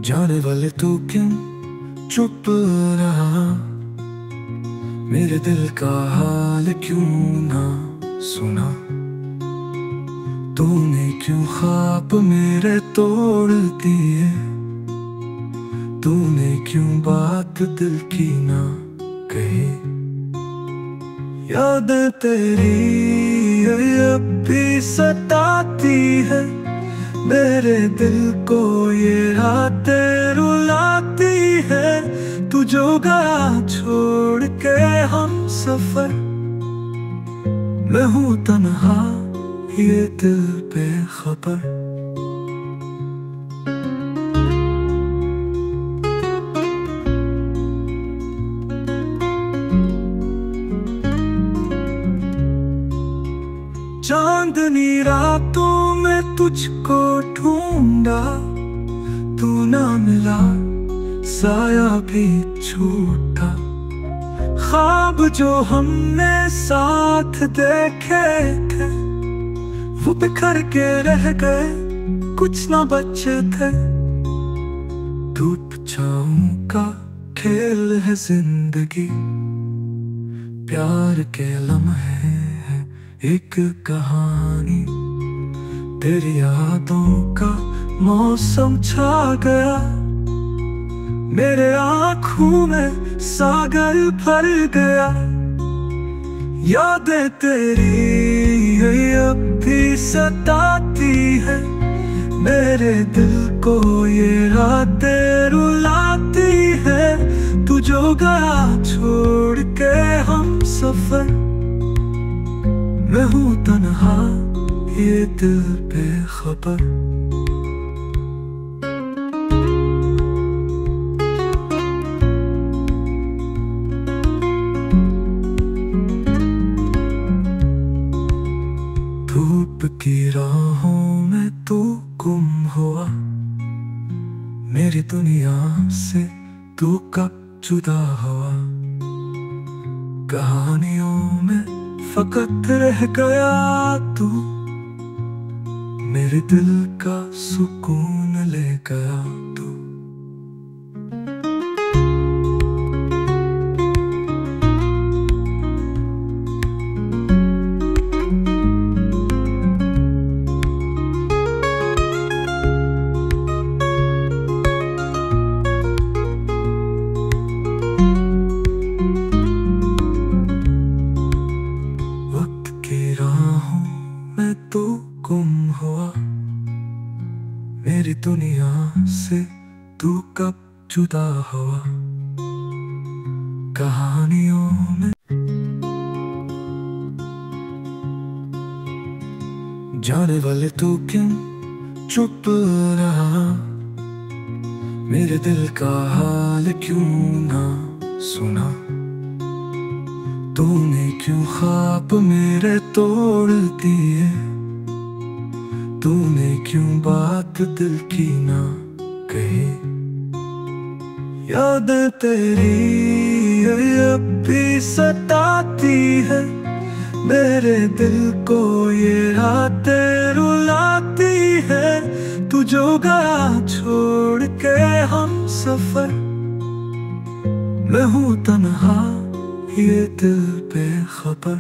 जाने वाले तू क्यों चुप रहा, मेरे दिल का हाल क्यों ना सुना। तूने क्यों ख्वाब मेरे तोड़ दिए, तूने क्यों बात दिल की ना कही। याद तेरी अब भी सताती है, मेरे दिल को ये रातें रुलाती है। तू जो गया छोड़ के हम सफर, मैं हूँ तन्हा ये दिल बेखबर। चांदनी रातों में तुझको ढूंढा, तू ना मिला साया भी छूटा। ख्वाब जो हमने साथ देखे थे, वो बिखर के रह गए, कुछ ना बचे थे। धूप छाँव का खेल है जिंदगी, प्यार के लम्हे हैं एक कहानी। तेरी यादों का मौसम छा गया, मेरे आँखों में सागर भर गया। यादें तेरी अब भी सताती है, मेरे दिल को ये रातें रुलाती है। तू जो गया छोड़ के हम सफर, मैं हूँ तन्हा ये दिल बेखबर। धूप की राहों में तू गुम हुआ, मेरी दुनिया से तू कब जुदा हुआ। कहानियों में फकत रह गया तू, मेरे दिल का सुकून ले गया तू। तू गुम हुआ, मेरी दुनिया से तू कब जुदा हुआ। कहानियों में जाने वाले तू क्यों चुप रहा, मेरे दिल का हाल क्यों ना सुना। तूने क्यों ख्वाब मेरे तोड़ दिए, तूने क्यों बात दिल की ना कही। याद तेरी अब भी सताती है, मेरे दिल को ये रातें रुलाती है। तू जो गया छोड़ के हम सफर, मैं हूँ तन्हा ये दिल बेखबर।